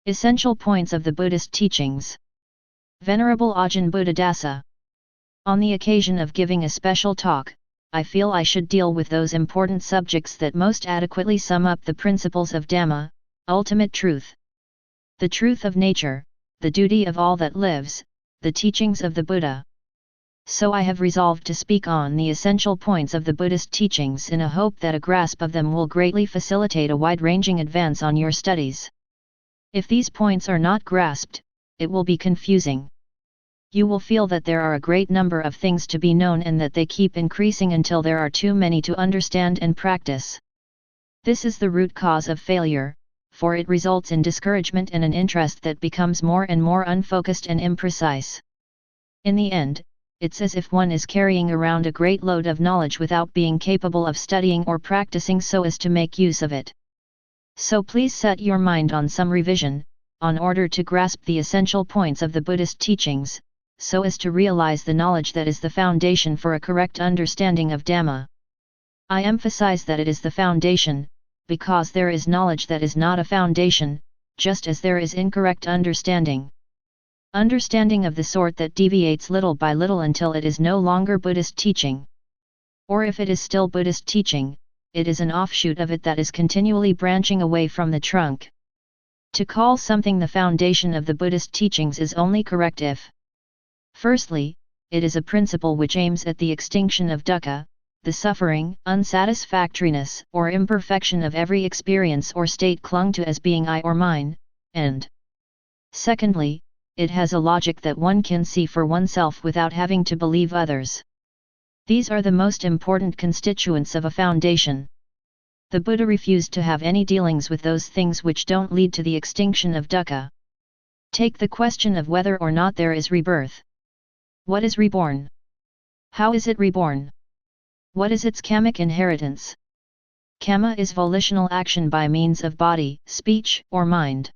Essential points of the Buddhist teachings. Venerable Ajahn Buddhadasa. On the occasion of giving a special talk, I feel I should deal with those important subjects that most adequately sum up the principles of Dhamma, ultimate truth. The truth of nature, the duty of all that lives, the teachings of the Buddha. So I have resolved to speak on the essential points of the Buddhist teachings in a hope that a grasp of them will greatly facilitate a wide-ranging advance on your studies. If these points are not grasped, it will be confusing. You will feel that there are a great number of things to be known and that they keep increasing until there are too many to understand and practice. This is the root cause of failure, for it results in discouragement and an interest that becomes more and more unfocused and imprecise. In the end, it's as if one is carrying around a great load of knowledge without being capable of studying or practicing so as to make use of it. So please set your mind on some revision, in order to grasp the essential points of the Buddhist teachings, so as to realize the knowledge that is the foundation for a correct understanding of Dhamma. I emphasize that it is the foundation, because there is knowledge that is not a foundation, just as there is incorrect understanding. Understanding of the sort that deviates little by little until it is no longer Buddhist teaching. Or if it is still Buddhist teaching, it is an offshoot of it that is continually branching away from the trunk. To call something the foundation of the Buddhist teachings is only correct if, firstly, it is a principle which aims at the extinction of dukkha, the suffering, unsatisfactoriness or imperfection of every experience or state clung to as being I or mine, and secondly, it has a logic that one can see for oneself without having to believe others. These are the most important constituents of a foundation. The Buddha refused to have any dealings with those things which don't lead to the extinction of dukkha. Take the question of whether or not there is rebirth. What is reborn? How is it reborn? What is its kammic inheritance? Kamma is volitional action by means of body, speech, or mind.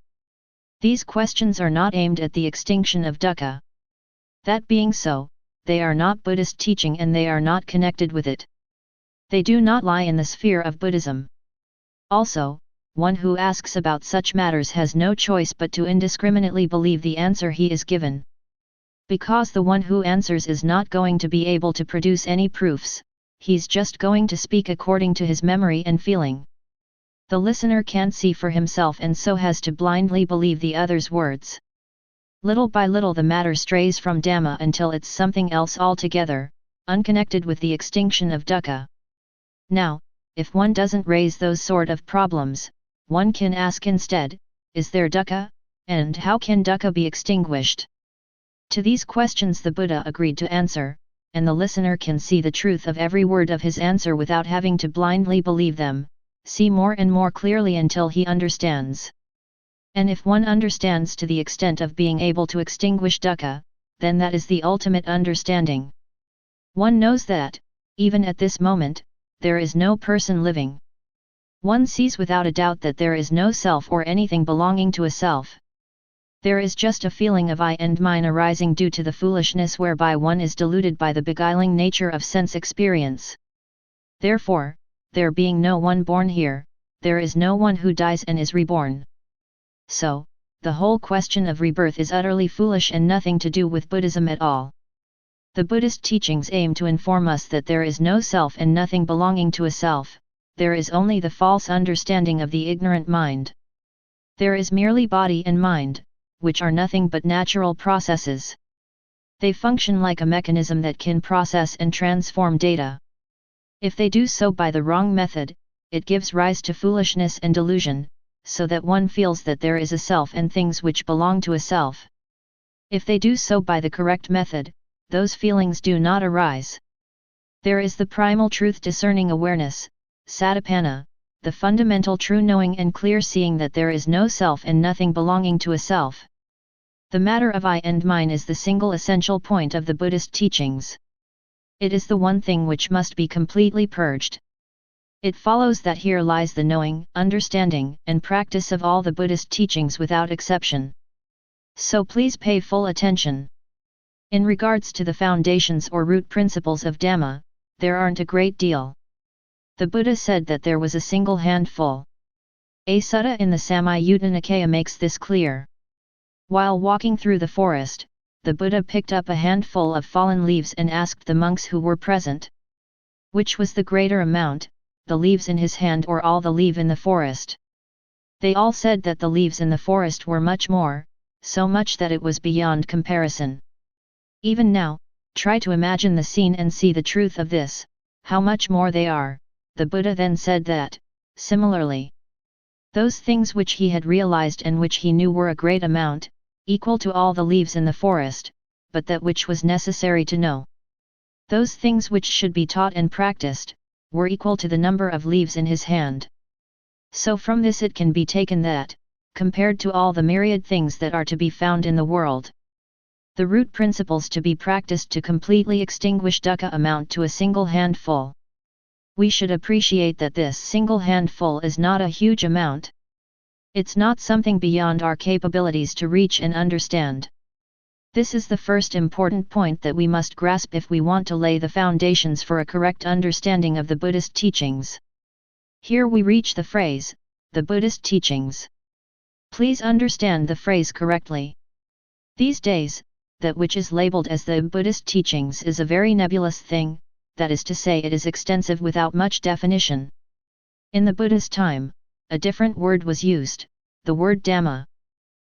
These questions are not aimed at the extinction of dukkha. That being so, they are not Buddhist teaching and they are not connected with it. They do not lie in the sphere of Buddhism. Also, one who asks about such matters has no choice but to indiscriminately believe the answer he is given. Because the one who answers is not going to be able to produce any proofs, he's just going to speak according to his memory and feeling. The listener can't see for himself and so has to blindly believe the other's words. Little by little the matter strays from Dhamma until it's something else altogether, unconnected with the extinction of dukkha. Now, if one doesn't raise those sort of problems, one can ask instead, is there dukkha, and how can dukkha be extinguished? To these questions the Buddha agreed to answer, and the listener can see the truth of every word of his answer without having to blindly believe them, see more and more clearly until he understands. And if one understands to the extent of being able to extinguish dukkha, then that is the ultimate understanding. One knows that, even at this moment, there is no person living. One sees without a doubt that there is no self or anything belonging to a self. There is just a feeling of I and mine arising due to the foolishness whereby one is deluded by the beguiling nature of sense experience. Therefore, there being no one born here, there is no one who dies and is reborn. So, the whole question of rebirth is utterly foolish and nothing to do with Buddhism at all. The Buddhist teachings aim to inform us that there is no self and nothing belonging to a self, there is only the false understanding of the ignorant mind. There is merely body and mind, which are nothing but natural processes. They function like a mechanism that can process and transform data. If they do so by the wrong method, it gives rise to foolishness and delusion, so that one feels that there is a self and things which belong to a self. If they do so by the correct method, those feelings do not arise. There is the primal truth discerning awareness, satipana, the fundamental true knowing and clear seeing that there is no self and nothing belonging to a self. The matter of I and mine is the single essential point of the Buddhist teachings. It is the one thing which must be completely purged. It follows that here lies the knowing, understanding, and practice of all the Buddhist teachings without exception. So please pay full attention. In regards to the foundations or root principles of Dhamma, there aren't a great deal. The Buddha said that there was a single handful. A sutta in the Samyutta Nikaya makes this clear. While walking through the forest, the Buddha picked up a handful of fallen leaves and asked the monks who were present, which was the greater amount, the leaves in his hand or all the leaf in the forest. They all said that the leaves in the forest were much more, so much that it was beyond comparison. Even now, try to imagine the scene and see the truth of this, how much more they are. The Buddha then said that, similarly, those things which he had realized and which he knew were a great amount, equal to all the leaves in the forest, but that which was necessary to know, those things which should be taught and practiced, were equal to the number of leaves in his hand. So from this it can be taken that, compared to all the myriad things that are to be found in the world, the root principles to be practiced to completely extinguish dukkha amount to a single handful. We should appreciate that this single handful is not a huge amount. It's not something beyond our capabilities to reach and understand. This is the first important point that we must grasp if we want to lay the foundations for a correct understanding of the Buddhist teachings. Here we reach the phrase, the Buddhist teachings. Please understand the phrase correctly. These days, that which is labeled as the Buddhist teachings is a very nebulous thing, that is to say it is extensive without much definition. In the Buddha's time, a different word was used, the word Dhamma.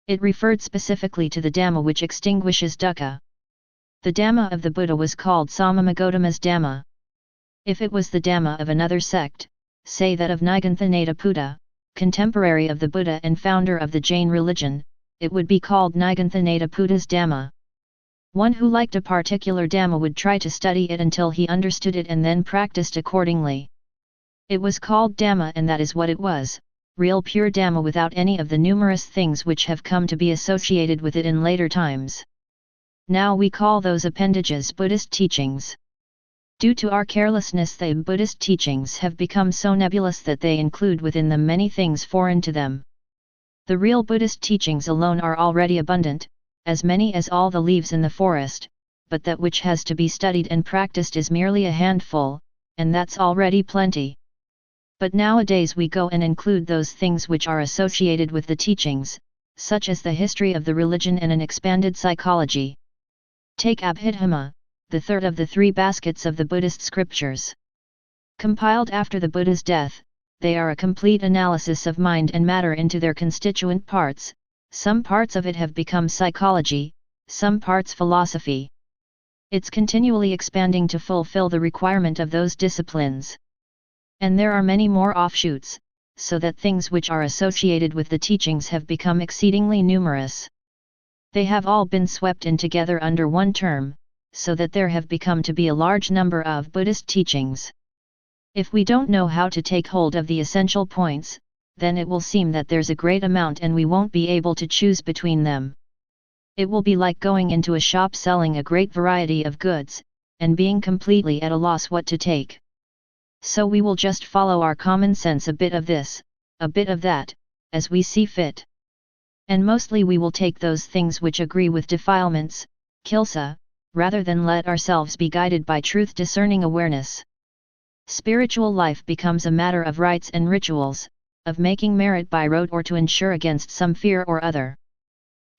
It referred specifically to the Dhamma which extinguishes dukkha. The Dhamma of the Buddha was called Samamagottama's Dhamma. If it was the Dhamma of another sect, say that of Niganthaneta Buddha, contemporary of the Buddha and founder of the Jain religion, it would be called Niganthaneta Buddha's Dhamma. One who liked a particular Dhamma would try to study it until he understood it and then practiced accordingly. It was called Dhamma and that is what it was, real pure Dhamma without any of the numerous things which have come to be associated with it in later times. Now we call those appendages Buddhist teachings. Due to our carelessness, the Buddhist teachings have become so nebulous that they include within them many things foreign to them. The real Buddhist teachings alone are already abundant, as many as all the leaves in the forest, but that which has to be studied and practiced is merely a handful, and that's already plenty. But nowadays we go and include those things which are associated with the teachings, such as the history of the religion and an expanded psychology. Take Abhidhamma, the third of the three baskets of the Buddhist scriptures. Compiled after the Buddha's death, they are a complete analysis of mind and matter into their constituent parts. Some parts of it have become psychology, some parts philosophy. It's continually expanding to fulfill the requirement of those disciplines. And there are many more offshoots, so that things which are associated with the teachings have become exceedingly numerous. They have all been swept in together under one term, so that there have become to be a large number of Buddhist teachings. If we don't know how to take hold of the essential points, then it will seem that there's a great amount and we won't be able to choose between them. It will be like going into a shop selling a great variety of goods, and being completely at a loss what to take. So we will just follow our common sense, a bit of this, a bit of that, as we see fit. And mostly we will take those things which agree with defilements, kilesa, rather than let ourselves be guided by truth-discerning awareness. Spiritual life becomes a matter of rites and rituals, of making merit by rote or to ensure against some fear or other.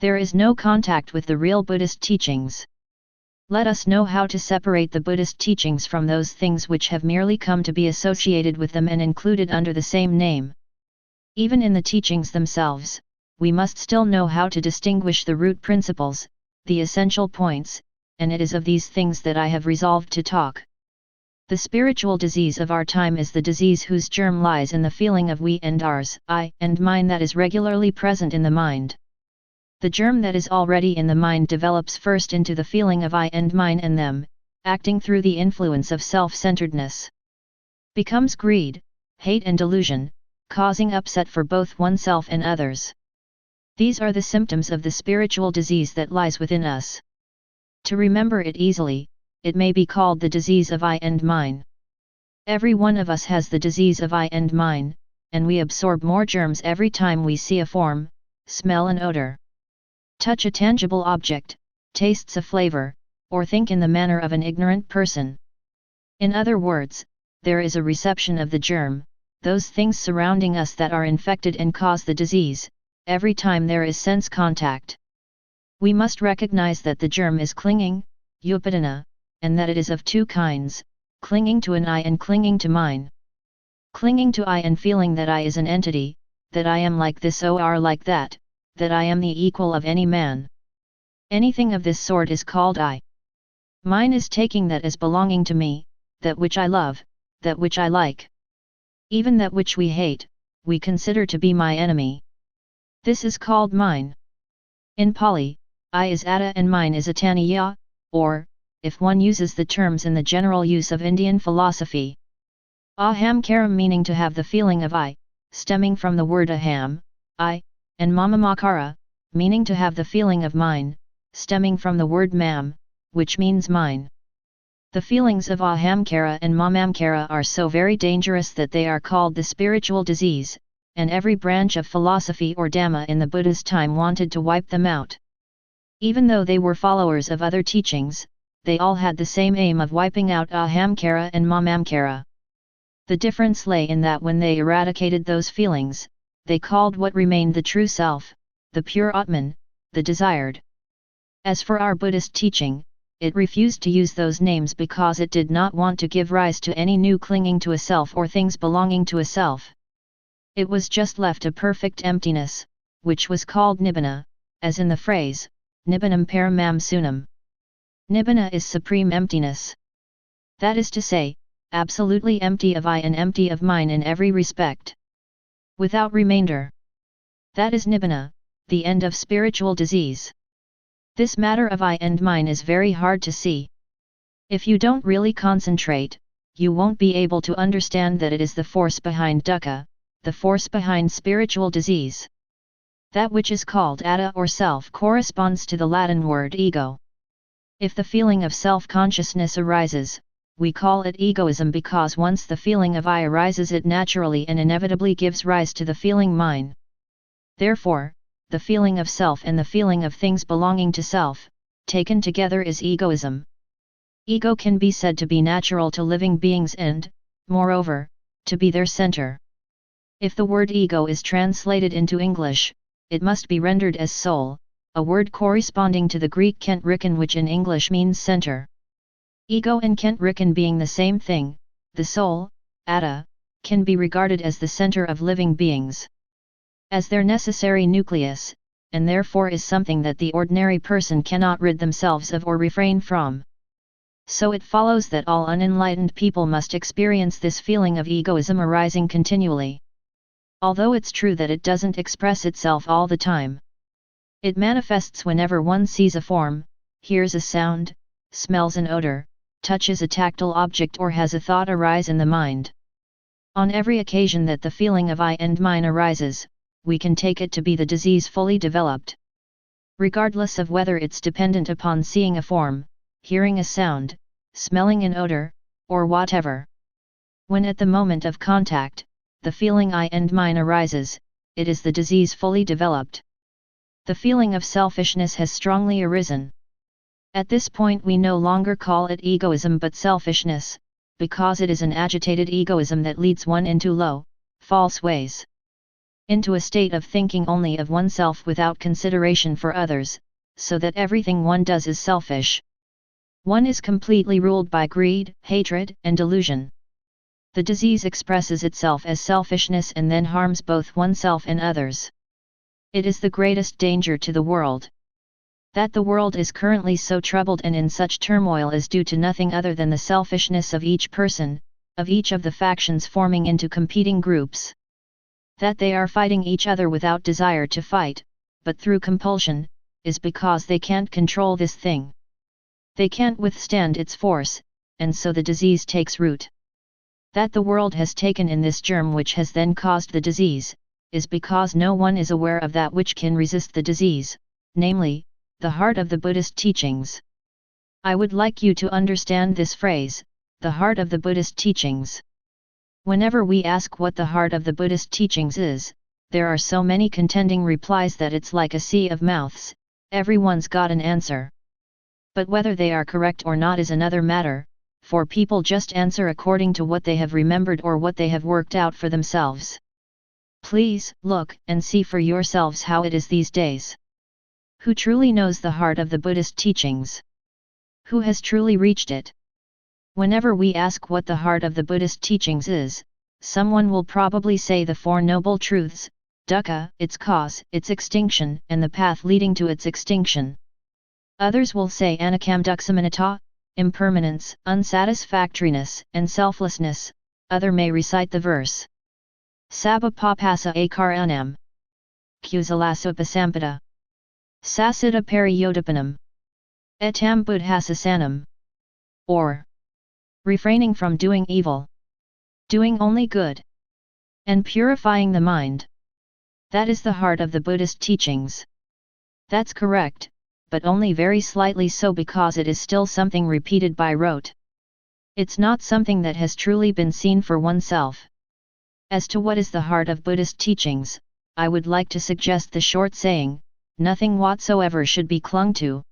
There is no contact with the real Buddhist teachings. Let us know how to separate the Buddhist teachings from those things which have merely come to be associated with them and included under the same name. Even in the teachings themselves, we must still know how to distinguish the root principles, the essential points, and it is of these things that I have resolved to talk. The spiritual disease of our time is the disease whose germ lies in the feeling of we and ours, I and mine that is regularly present in the mind. The germ that is already in the mind develops first into the feeling of I and mine and them, acting through the influence of self-centeredness. Becomes greed, hate and delusion, causing upset for both oneself and others. These are the symptoms of the spiritual disease that lies within us. To remember it easily, it may be called the disease of I and mine. Every one of us has the disease of I and mine, and we absorb more germs every time we see a form, smell an odor, touch a tangible object, tastes a flavor, or think in the manner of an ignorant person. In other words, there is a reception of the germ, those things surrounding us that are infected and cause the disease, every time there is sense contact. We must recognize that the germ is clinging, upadana, and that it is of two kinds, clinging to an I and clinging to mine. Clinging to I and feeling that I is an entity, that I am like this or like that I am the equal of any man. Anything of this sort is called I. Mine is taking that as belonging to me, that which I love, that which I like. Even that which we hate, we consider to be my enemy. This is called mine. In Pali, I is atta and mine is ataniya, or, if one uses the terms in the general use of Indian philosophy, ahamkara meaning to have the feeling of I, stemming from the word aham, I, and mamamakara, meaning to have the feeling of mine, stemming from the word mam, which means mine. The feelings of ahamkara and mamamkara are so very dangerous that they are called the spiritual disease, and every branch of philosophy or dhamma in the Buddha's time wanted to wipe them out. Even though they were followers of other teachings, they all had the same aim of wiping out ahamkara and mamamkara. The difference lay in that when they eradicated those feelings, they called what remained the true self, the pure Atman, the desired. As for our Buddhist teaching, it refused to use those names because it did not want to give rise to any new clinging to a self or things belonging to a self. It was just left a perfect emptiness, which was called nibbana, as in the phrase, nibbanam paramam sunam. Nibbana is supreme emptiness. That is to say, absolutely empty of I and empty of mine in every respect. Without remainder. That is nibbana, the end of spiritual disease. This matter of I and mine is very hard to see. If you don't really concentrate, you won't be able to understand that it is the force behind dukkha, the force behind spiritual disease. That which is called atta or self corresponds to the Latin word ego. If the feeling of self-consciousness arises, we call it egoism because once the feeling of I arises it naturally and inevitably gives rise to the feeling mine. Therefore, the feeling of self and the feeling of things belonging to self, taken together is egoism. Ego can be said to be natural to living beings and, moreover, to be their center. If the word ego is translated into English, it must be rendered as soul, a word corresponding to the Greek kentriken which in English means center. Ego and kentriken being the same thing, the soul, atta, can be regarded as the center of living beings. As their necessary nucleus, and therefore is something that the ordinary person cannot rid themselves of or refrain from. So it follows that all unenlightened people must experience this feeling of egoism arising continually. Although it's true that it doesn't express itself all the time. It manifests whenever one sees a form, hears a sound, smells an odor, touches a tactile object or has a thought arise in the mind. On every occasion that the feeling of I and mine arises, we can take it to be the disease fully developed. Regardless of whether it's dependent upon seeing a form, hearing a sound, smelling an odor, or whatever. When at the moment of contact, the feeling I and mine arises, it is the disease fully developed. The feeling of selfishness has strongly arisen. At this point we no longer call it egoism but selfishness, because it is an agitated egoism that leads one into low, false ways. Into a state of thinking only of oneself without consideration for others, so that everything one does is selfish. One is completely ruled by greed, hatred, and delusion. The disease expresses itself as selfishness and then harms both oneself and others. It is the greatest danger to the world. That the world is currently so troubled and in such turmoil is due to nothing other than the selfishness of each person, of each of the factions forming into competing groups. That they are fighting each other without desire to fight, but through compulsion, is because they can't control this thing. They can't withstand its force, and so the disease takes root. That the world has taken in this germ which has then caused the disease, is because no one is aware of that which can resist the disease, namely, the heart of the Buddhist teachings. I would like you to understand this phrase, the heart of the Buddhist teachings. Whenever we ask what the heart of the Buddhist teachings is, there are so many contending replies that it's like a sea of mouths, everyone's got an answer. But whether they are correct or not is another matter, for people just answer according to what they have remembered or what they have worked out for themselves. Please, look and see for yourselves how it is these days. Who truly knows the heart of the Buddhist teachings? Who has truly reached it? Whenever we ask what the heart of the Buddhist teachings is, someone will probably say the Four Noble Truths, dukkha, its cause, its extinction, and the path leading to its extinction. Others will say anakamduksamanitta, impermanence, unsatisfactoriness, and selflessness. Other may recite the verse Sabba papasa akaranam Kusalasupasampada Sasita pariyodapanam Etam buddhasasanam, or refraining from doing evil, doing only good, and purifying the mind. That is the heart of the Buddhist teachings. That's correct, but only very slightly so, because it is still something repeated by rote. It's not something that has truly been seen for oneself. As to what is the heart of Buddhist teachings, I would like to suggest the short saying, nothing whatsoever should be clung to.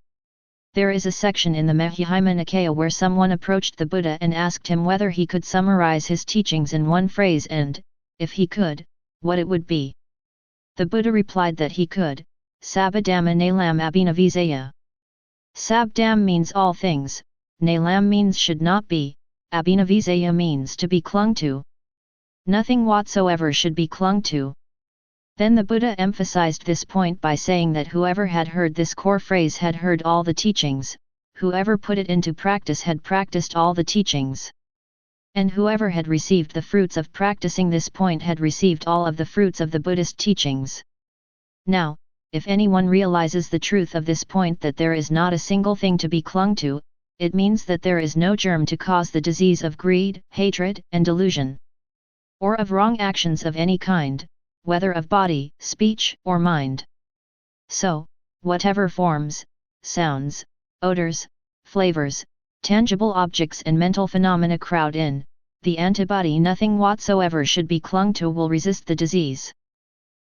There is a section in the Majjhima Nikaya where someone approached the Buddha and asked him whether he could summarize his teachings in one phrase and, if he could, what it would be. The Buddha replied that he could. Sabadhamma nalam abhinavizaya. Sabdam means all things, nalam means should not be, abhinavizaya means to be clung to. Nothing whatsoever should be clung to. Then the Buddha emphasized this point by saying that whoever had heard this core phrase had heard all the teachings, whoever put it into practice had practiced all the teachings. And whoever had received the fruits of practicing this point had received all of the fruits of the Buddhist teachings. Now, if anyone realizes the truth of this point, that there is not a single thing to be clung to, it means that there is no germ to cause the disease of greed, hatred, and delusion, or of wrong actions of any kind, whether of body, speech, or mind. So, whatever forms, sounds, odors, flavors, tangible objects and mental phenomena crowd in, the antibody nothing whatsoever should be clung to will resist the disease.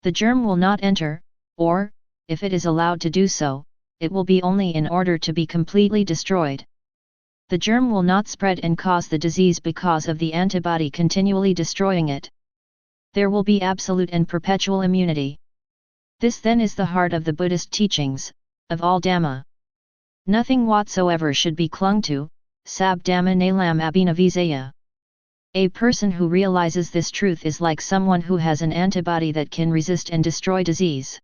The germ will not enter, or, if it is allowed to do so, it will be only in order to be completely destroyed. The germ will not spread and cause the disease because of the antibody continually destroying it. There will be absolute and perpetual immunity. This then is the heart of the Buddhist teachings, of all Dhamma. Nothing whatsoever should be clung to, sabdhamma nalam abhinavizaya. A person who realizes this truth is like someone who has an antibody that can resist and destroy disease.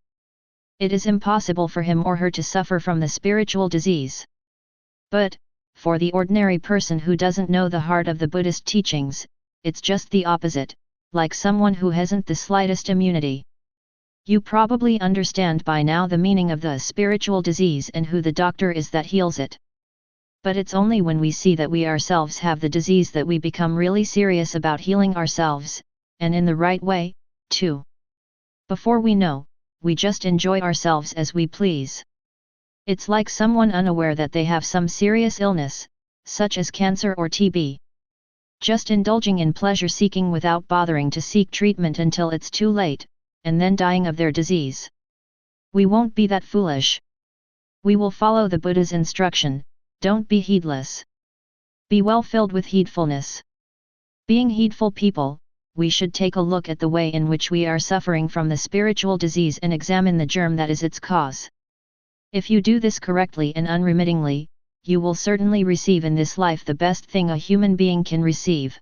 It is impossible for him or her to suffer from the spiritual disease. But, for the ordinary person who doesn't know the heart of the Buddhist teachings, it's just the opposite, like someone who hasn't the slightest immunity. You probably understand by now the meaning of the spiritual disease and who the doctor is that heals it. But it's only when we see that we ourselves have the disease that we become really serious about healing ourselves, and in the right way, too. Before we know, we just enjoy ourselves as we please. It's like someone unaware that they have some serious illness, such as cancer or TB. Just indulging in pleasure-seeking without bothering to seek treatment until it's too late, and then dying of their disease. We won't be that foolish. We will follow the Buddha's instruction, don't be heedless. Be well filled with heedfulness. Being heedful people, we should take a look at the way in which we are suffering from the spiritual disease and examine the germ that is its cause. If you do this correctly and unremittingly, you will certainly receive in this life the best thing a human being can receive.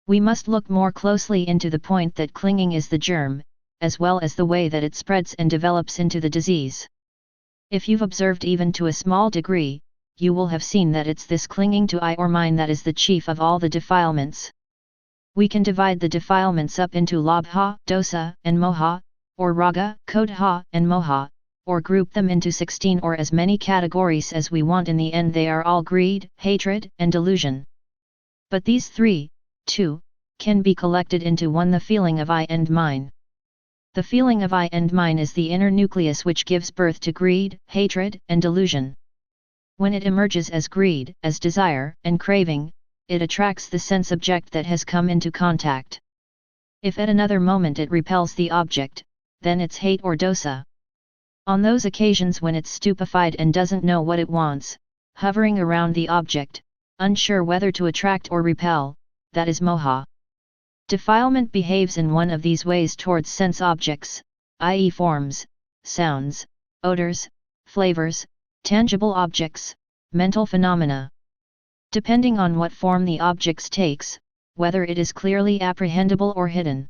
We must look more closely into the point that clinging is the germ, as well as the way that it spreads and develops into the disease. If you've observed even to a small degree, you will have seen that it's this clinging to I or mine that is the chief of all the defilements. We can divide the defilements up into labha, dosa, and moha, or raga, kodha, and moha, or group them into 16 or as many categories as we want. In the end they are all greed, hatred, and delusion. But these three, too, can be collected into one: the feeling of I and mine. The feeling of I and mine is the inner nucleus which gives birth to greed, hatred, and delusion. When it emerges as greed, as desire, and craving, it attracts the sense object that has come into contact. If at another moment it repels the object, then it's hate or dosa. On those occasions when it's stupefied and doesn't know what it wants, hovering around the object, unsure whether to attract or repel, that is moha. Defilement behaves in one of these ways towards sense objects, i.e. forms, sounds, odors, flavors, tangible objects, mental phenomena. Depending on what form the objects takes, whether it is clearly apprehendable or hidden,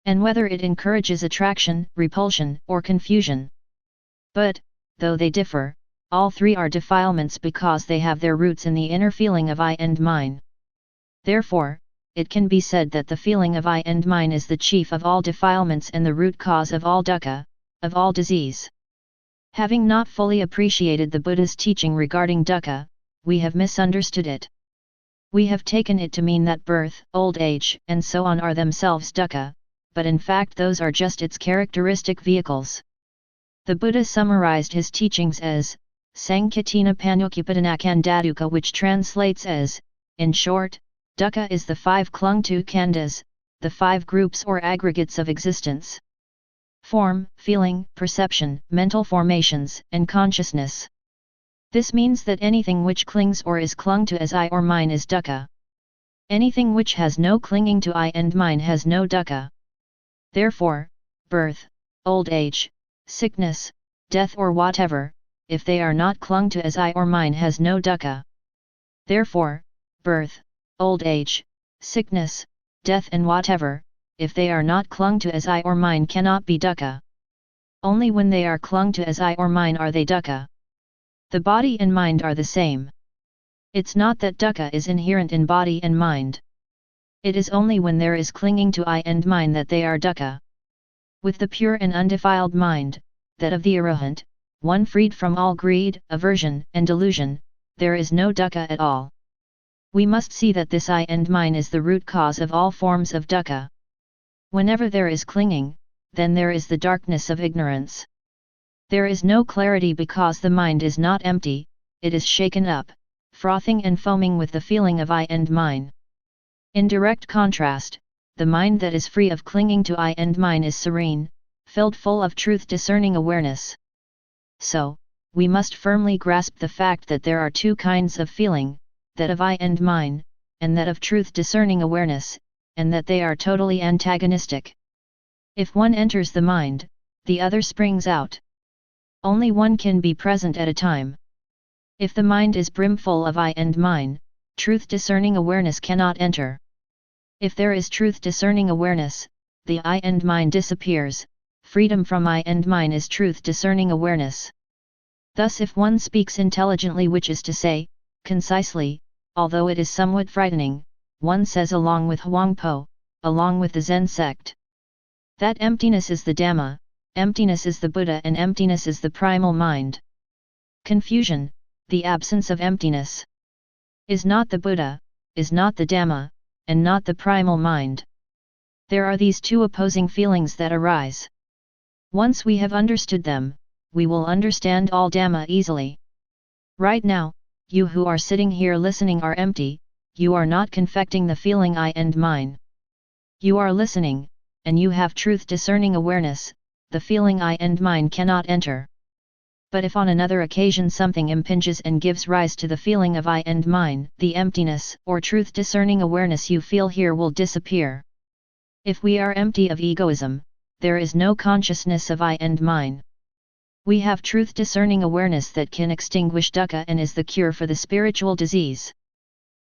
and whether it encourages attraction, repulsion, or confusion. But, though they differ, all three are defilements because they have their roots in the inner feeling of I and mine. Therefore, it can be said that the feeling of I and mine is the chief of all defilements and the root cause of all dukkha, of all disease. Having not fully appreciated the Buddha's teaching regarding dukkha, we have misunderstood it. We have taken it to mean that birth, old age, and so on are themselves dukkha, but in fact those are just its characteristic vehicles. The Buddha summarized his teachings as, Sankhatina Panukupadanakandadukkha, which translates as, in short, dukkha is the five clung to khandhas, the five groups or aggregates of existence. Form, feeling, perception, mental formations, and consciousness. This means that anything which clings or is clung to as I or mine is dukkha. Anything which has no clinging to I and mine has no dukkha. Therefore, birth, old age, sickness, death or whatever, if they are not clung to as I or mine has no dukkha. Therefore, birth, old age, sickness, death and whatever, if they are not clung to as I or mine cannot be dukkha. Only when they are clung to as I or mine are they dukkha. The body and mind are the same. It's not that dukkha is inherent in body and mind. It is only when there is clinging to I and mine that they are dukkha. With the pure and undefiled mind, that of the arahant, one freed from all greed, aversion, and delusion, there is no dukkha at all. We must see that this I and mine is the root cause of all forms of dukkha. Whenever there is clinging, then there is the darkness of ignorance. There is no clarity because the mind is not empty, it is shaken up, frothing and foaming with the feeling of I and mine. In direct contrast, the mind that is free of clinging to I and mine is serene, filled full of truth-discerning awareness. So, we must firmly grasp the fact that there are two kinds of feeling, that of I and mine, and that of truth-discerning awareness, and that they are totally antagonistic. If one enters the mind, the other springs out. Only one can be present at a time. If the mind is brimful of I and mine, truth-discerning awareness cannot enter. If there is truth-discerning awareness, the I and mine disappears. Freedom from I and mine is truth-discerning awareness. Thus if one speaks intelligently, which is to say, concisely, although it is somewhat frightening, one says along with Huangpo, along with the Zen sect, that emptiness is the Dhamma, emptiness is the Buddha, and emptiness is the primal mind. Confusion, the absence of emptiness, is not the Buddha, is not the Dhamma, and not the primal mind. There are these two opposing feelings that arise. Once we have understood them, we will understand all Dhamma easily. Right now, you who are sitting here listening are empty, you are not confecting the feeling I and mine. You are listening, and you have truth-discerning awareness, the feeling I and mine cannot enter. But if on another occasion something impinges and gives rise to the feeling of I and mine, the emptiness or truth-discerning awareness you feel here will disappear. If we are empty of egoism, there is no consciousness of I and mine. We have truth-discerning awareness that can extinguish dukkha and is the cure for the spiritual disease.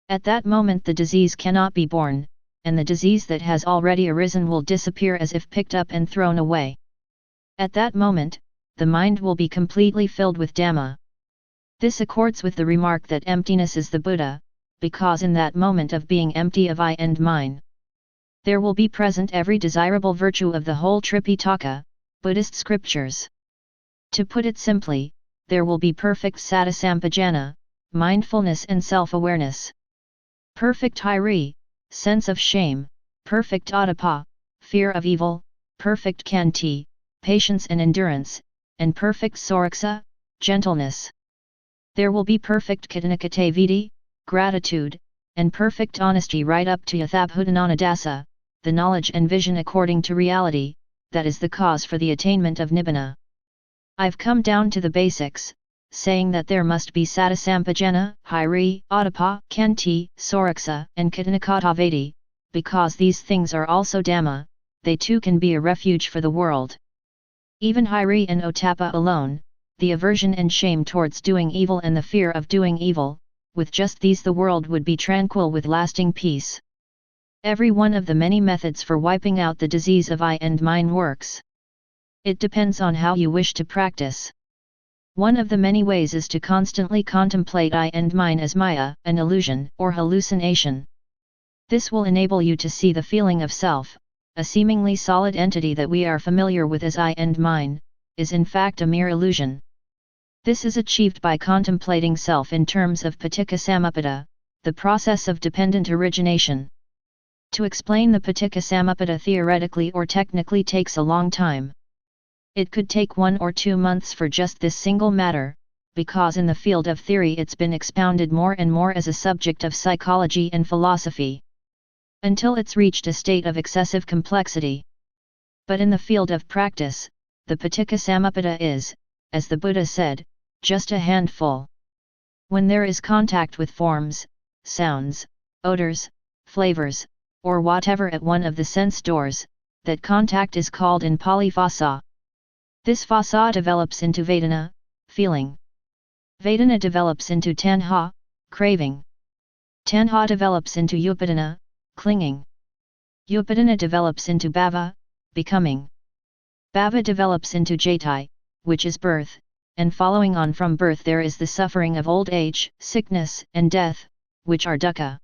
At that moment the disease cannot be borne, and the disease that has already arisen will disappear as if picked up and thrown away. At that moment, the mind will be completely filled with Dhamma. This accords with the remark that emptiness is the Buddha, because in that moment of being empty of I and mine, there will be present every desirable virtue of the whole Tripitaka, Buddhist scriptures. To put it simply, there will be perfect sati-sampajana, mindfulness and self-awareness. Perfect hiri, sense of shame, perfect adapa, fear of evil, perfect khanti, patience and endurance, and perfect soraksa, gentleness. There will be perfect katanakataviti, gratitude, and perfect honesty right up to yathabhutananadasa, the knowledge and vision according to reality, that is the cause for the attainment of nibbana. I've come down to the basics, saying that there must be Satasampajana, Hiri, Adapa, Kenti, Soraksa, and Katanakatavadi, because these things are also Dhamma, they too can be a refuge for the world. Even Hiri and Otapa alone, the aversion and shame towards doing evil and the fear of doing evil, with just these the world would be tranquil with lasting peace. Every one of the many methods for wiping out the disease of I and mine works. It depends on how you wish to practice. One of the many ways is to constantly contemplate I and mine as Maya, an illusion or hallucination. This will enable you to see the feeling of self, a seemingly solid entity that we are familiar with as I and mine, is in fact a mere illusion. This is achieved by contemplating self in terms of paticca samuppada, the process of dependent origination. To explain the paticca samuppada theoretically or technically takes a long time. It could take 1 or 2 months for just this single matter, because in the field of theory it's been expounded more and more as a subject of psychology and philosophy, until it's reached a state of excessive complexity. But in the field of practice, the paticca samuppada is, as the Buddha said, just a handful. When there is contact with forms, sounds, odors, flavors, or whatever at one of the sense doors, that contact is called in Pali phasa. This phasa develops into Vedana, feeling. Vedana develops into Tanha, craving. Tanha develops into Upadana, clinging. Upadana develops into Bhava, becoming. Bhava develops into Jaitai, which is birth, and following on from birth there is the suffering of old age, sickness, and death, which are dukkha.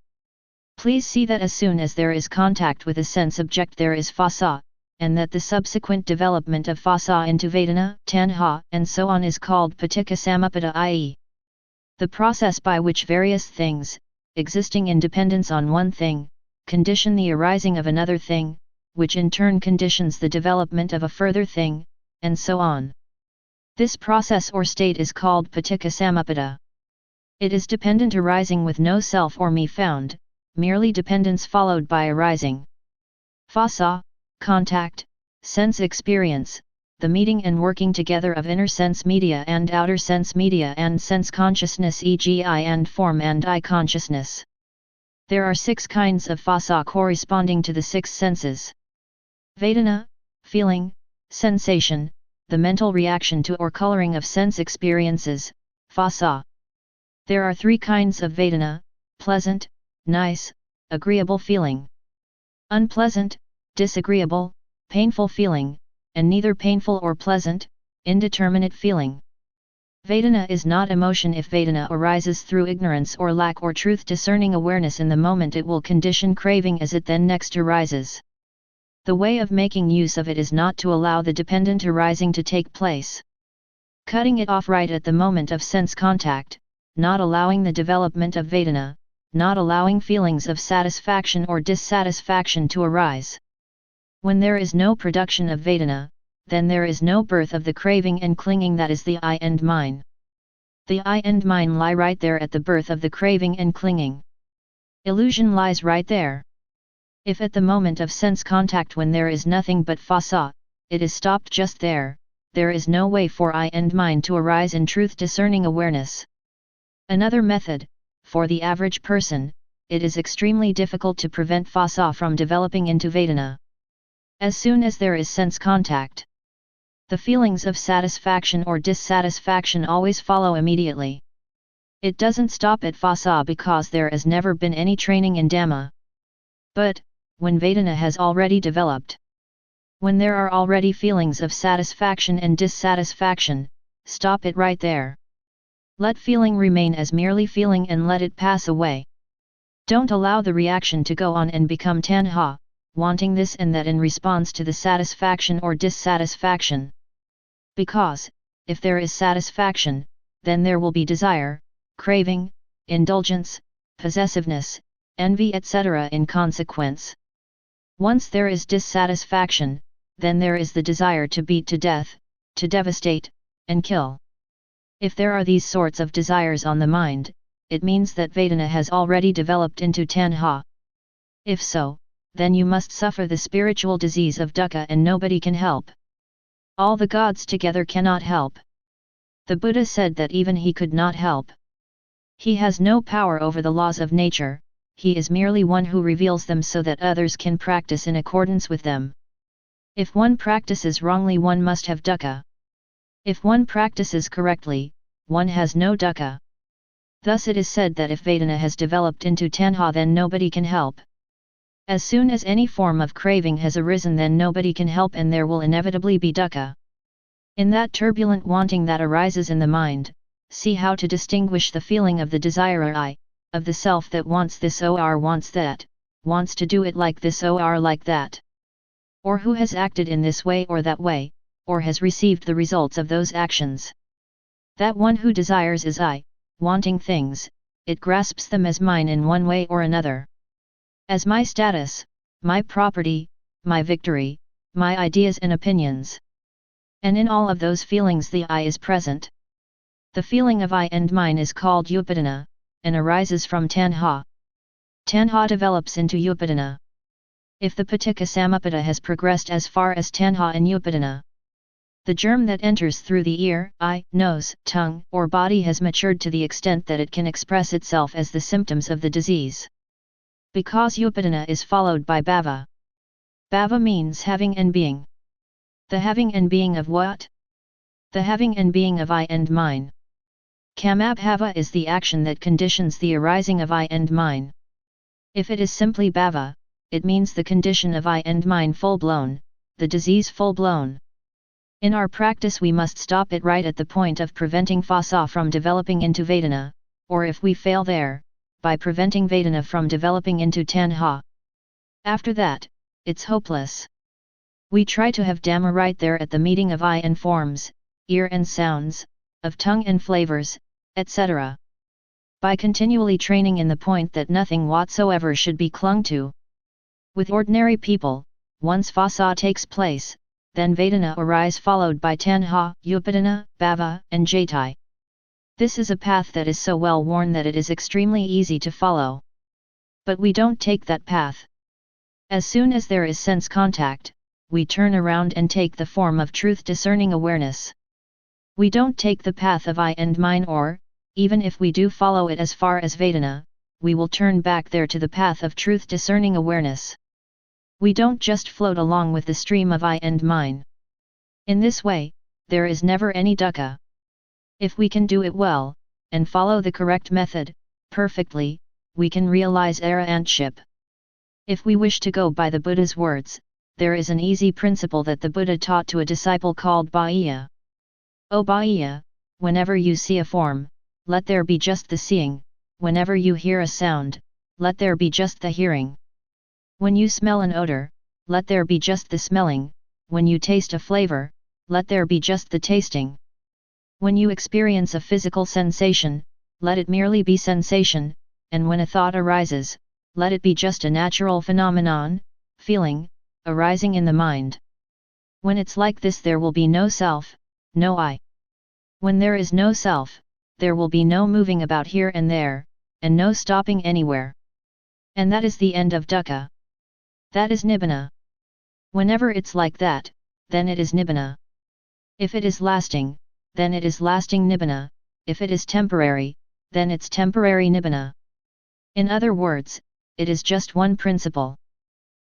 Please see that as soon as there is contact with a sense object there is phasa, and that the subsequent development of phasa into Vedana, Tanha, and so on is called paticca samuppada, i.e. the process by which various things, existing in dependence on one thing, condition the arising of another thing, which in turn conditions the development of a further thing, and so on. This process or state is called paticca samuppada. It is dependent arising with no self or me found, merely dependence followed by arising. Phasa, contact, sense experience, the meeting and working together of inner sense media and outer sense media and sense consciousness, e.g. I and form and I consciousness. There are 6 kinds of phasa corresponding to the 6 senses. Vedana, feeling, sensation, the mental reaction to or coloring of sense experiences, phasa. There are 3 kinds of Vedana: pleasant, nice, agreeable feeling. Unpleasant, disagreeable, painful feeling, and neither painful or pleasant, indeterminate feeling. Vedana is not emotion. If Vedana arises through ignorance or lack or truth discerning awareness in the moment, it will condition craving as it then next arises. The way of making use of it is not to allow the dependent arising to take place. Cutting it off right at the moment of sense contact, not allowing the development of Vedana, not allowing feelings of satisfaction or dissatisfaction to arise. When there is no production of Vedana, then there is no birth of the craving and clinging, that is the I and mine. The I and mine lie right there at the birth of the craving and clinging. Illusion lies right there. If at the moment of sense contact, when there is nothing but phasa, it is stopped just there, there is no way for I and mine to arise in truth discerning awareness. Another method: for the average person, it is extremely difficult to prevent phasa from developing into Vedana. As soon as there is sense contact, the feelings of satisfaction or dissatisfaction always follow immediately. It doesn't stop at phasa because there has never been any training in Dhamma. But, when Vedana has already developed, when there are already feelings of satisfaction and dissatisfaction, stop it right there. Let feeling remain as merely feeling and let it pass away. Don't allow the reaction to go on and become tanha, wanting this and that in response to the satisfaction or dissatisfaction. Because, if there is satisfaction, then there will be desire, craving, indulgence, possessiveness, envy, etc. in consequence. Once there is dissatisfaction, then there is the desire to beat to death, to devastate, and kill. If there are these sorts of desires on the mind, it means that Vedana has already developed into tanha. If so, then you must suffer the spiritual disease of dukkha and nobody can help. All the gods together cannot help. The Buddha said that even he could not help. He has no power over the laws of nature, he is merely one who reveals them so that others can practice in accordance with them. If one practices wrongly, one must have dukkha. If one practices correctly, one has no dukkha. Thus it is said that if Vedana has developed into tanha, then nobody can help. As soon as any form of craving has arisen, then nobody can help, and there will inevitably be dukkha. In that turbulent wanting that arises in the mind, see how to distinguish the feeling of the desirer I, of the self that wants this or wants that, wants to do it like this or like that. Or who has acted in this way or that way, or has received the results of those actions. That one who desires is I, wanting things, it grasps them as mine in one way or another. As my status, my property, my victory, my ideas and opinions. And in all of those feelings the I is present. The feeling of I and mine is called upadana, and arises from tanha. Tanha develops into upadana. If the paticca samuppada has progressed as far as tanha and upadana, the germ that enters through the ear, eye, nose, tongue, or body has matured to the extent that it can express itself as the symptoms of the disease. Because upadana is followed by bhava. Bhava means having and being. The having and being of what? The having and being of I and mine. Kamabhava is the action that conditions the arising of I and mine. If it is simply bhava, it means the condition of I and mine full-blown, the disease full-blown. In our practice we must stop it right at the point of preventing phasa from developing into Vedana, or if we fail there, by preventing Vedana from developing into tanha. After that, it's hopeless. We try to have Dhamma right there at the meeting of eye and forms, ear and sounds, of tongue and flavors, etc. By continually training in the point that nothing whatsoever should be clung to. With ordinary people, once phasa takes place, then Vedana arise followed by tanha, upadana, bhava, and jaitai. This is a path that is so well worn that it is extremely easy to follow. But we don't take that path. As soon as there is sense contact, we turn around and take the form of truth discerning awareness. We don't take the path of I and mine, or, even if we do follow it as far as Vedana, we will turn back there to the path of truth discerning awareness. We don't just float along with the stream of I and mine. In this way, there is never any dukkha. If we can do it well, and follow the correct method, perfectly, we can realize arahantship. If we wish to go by the Buddha's words, there is an easy principle that the Buddha taught to a disciple called bhaya. O bhaya, whenever you see a form, let there be just the seeing, whenever you hear a sound, let there be just the hearing. When you smell an odor, let there be just the smelling, when you taste a flavor, let there be just the tasting. When you experience a physical sensation, let it merely be sensation, and when a thought arises, let it be just a natural phenomenon, feeling, arising in the mind. When it's like this, there will be no self, no I. When there is no self, there will be no moving about here and there, and no stopping anywhere. And that is the end of dukkha. That is nibbana. Whenever it's like that, then it is nibbana. If it is lasting, then it is lasting nibbana, if it is temporary, then it's temporary nibbana. In other words, it is just one principle.